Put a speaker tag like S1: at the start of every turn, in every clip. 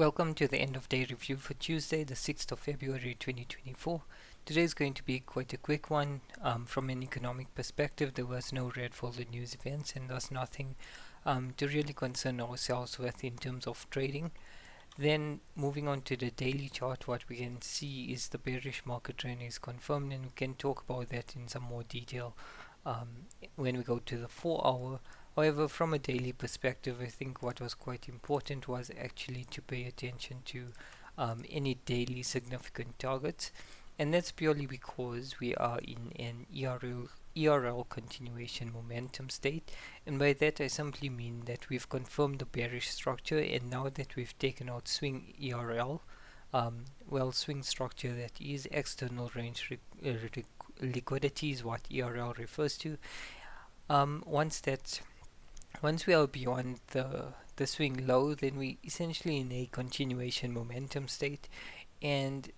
S1: Welcome to the end of day review for Tuesday, the 6th of February 2024. Today is going to be quite a quick one. From an economic perspective, there was no red folder news events and thus nothing to really concern ourselves with in terms of trading. Then moving on to the daily chart, what we can see is the bearish market trend is confirmed, and we can talk about that in some more detail when we go to the 4 hour. However, from a daily perspective, I think what was quite important was actually to pay attention to any daily significant targets, and that's purely because we are in an ERL continuation momentum state, and by that I simply mean that we've confirmed the bearish structure, and now that we've taken out swing ERL, swing structure, that is external range liquidity is what ERL refers to. Once we are beyond the swing low, then we essentially in a continuation momentum state, and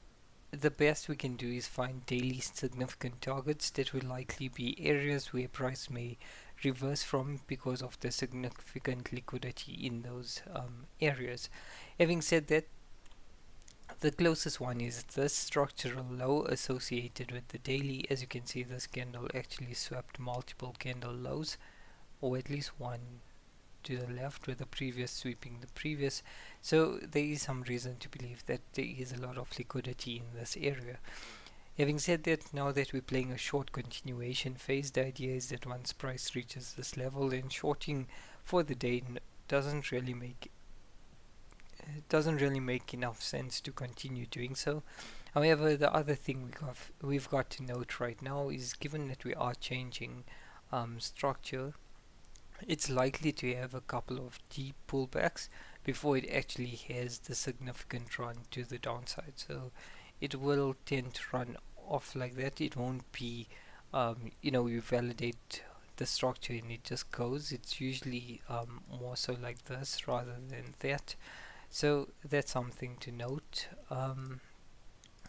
S1: the best we can do is find daily significant targets that will likely be areas where price may reverse from because of the significant liquidity in those areas. Having said that, the closest one is the structural low associated with the daily. As you can see, this candle actually swept multiple candle lows, or at least one to the left, with the previous sweeping the previous. So there is some reason to believe that there is a lot of liquidity in this area. Having said that, now that we're playing a short continuation phase, the idea is that once price reaches this level, then shorting for the day doesn't really make enough sense to continue doing so. However, the other thing we've got to note right now is, given that we are changing structure, it's likely to have a couple of deep pullbacks before it actually has the significant run to the downside. So it will tend to run off like that. It won't be, you validate the structure and it just goes. It's usually more so like this rather than that. So that's something to note.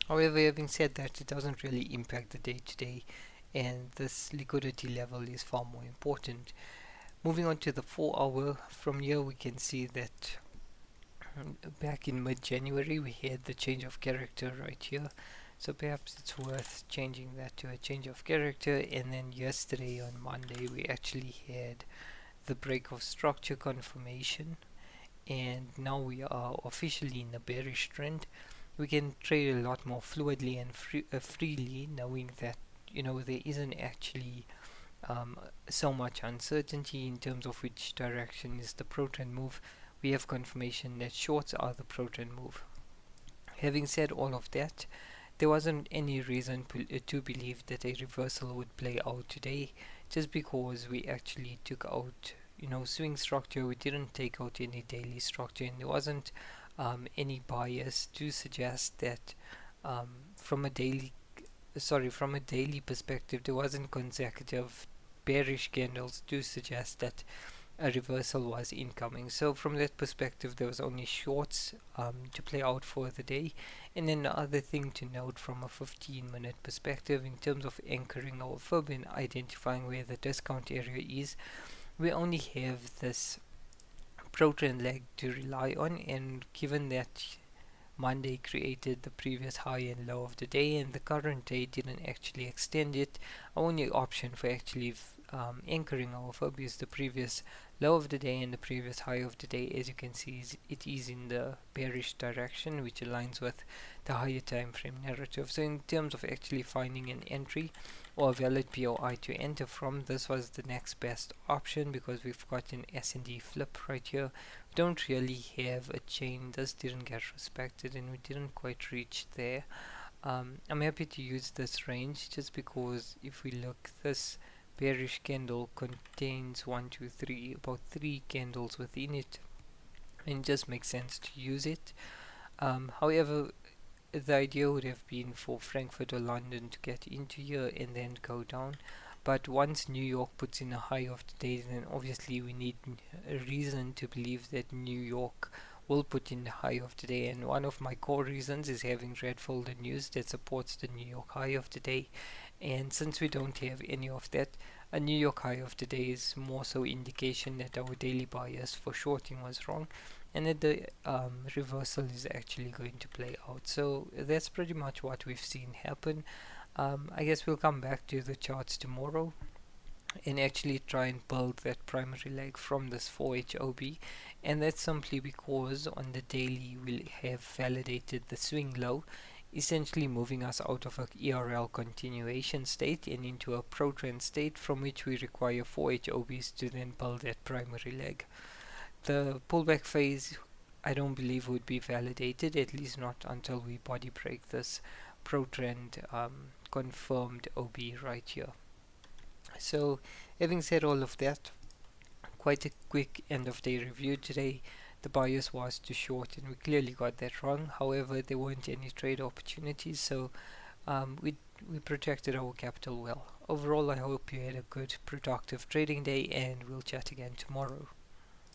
S1: However, having said that, it doesn't really impact the day-to-day, and this liquidity level is far more important. Moving on to the 4 hour, from here we can see that back in mid-January we had the change of character right here, so perhaps it's worth changing that to a change of character. And then yesterday on Monday we actually had the break of structure confirmation, and now we are officially in a bearish trend. We can trade a lot more fluidly and freely, knowing that there isn't actually so much uncertainty in terms of which direction is the pro-trend move. We have confirmation that shorts are the pro-trend move. Having said all of that, there wasn't any reason to believe that a reversal would play out today, just because we actually took out swing structure. We didn't take out any daily structure, and there wasn't any bias to suggest that from a daily perspective, there wasn't consecutive bearish candles to suggest that a reversal was incoming. So from that perspective, there was only shorts to play out for the day. And then the other thing to note from a 15-minute perspective, in terms of anchoring our fib and identifying where the discount area is, we only have this pro-trend leg to rely on, and given that Monday created the previous high and low of the day, and the current day didn't actually extend it, our only option for actually anchoring our fib is the previous low of the day and the previous high of the day. As you can see, it is in the bearish direction, which aligns with the higher time frame narrative. So in terms of actually finding an entry or a valid POI to enter from, this was the next best option, because we've got an S&D flip right here. We don't really have a chain. This didn't get respected and we didn't quite reach there. I'm happy to use this range just because if we look, this bearish candle contains about 3 candles within it, and it just makes sense to use it. However, the idea would have been for Frankfurt or London to get into here and then go down, but once New York puts in a high of the day, then obviously we need a reason to believe that New York will put in the high of the day, and one of my core reasons is having red folder news that supports the New York high of the day. And since we don't have any of that, a New York high of the day is more so indication that our daily bias for shorting was wrong, and that the reversal is actually going to play out. So that's pretty much what we've seen happen. I guess we'll come back to the charts tomorrow and actually try and build that primary leg from this 4HOB, and that's simply because on the daily we'll have validated the swing low, essentially moving us out of a ERL continuation state and into a pro-trend state from which we require 4HOBs to then build that primary leg. The pullback phase I don't believe would be validated, at least not until we body break this pro-trend confirmed OB right here. So having said all of that, quite a quick end of day review today. The bias was to short and we clearly got that wrong. However, there weren't any trade opportunities, so we protected our capital well. Overall, I hope you had a good productive trading day, and we'll chat again tomorrow.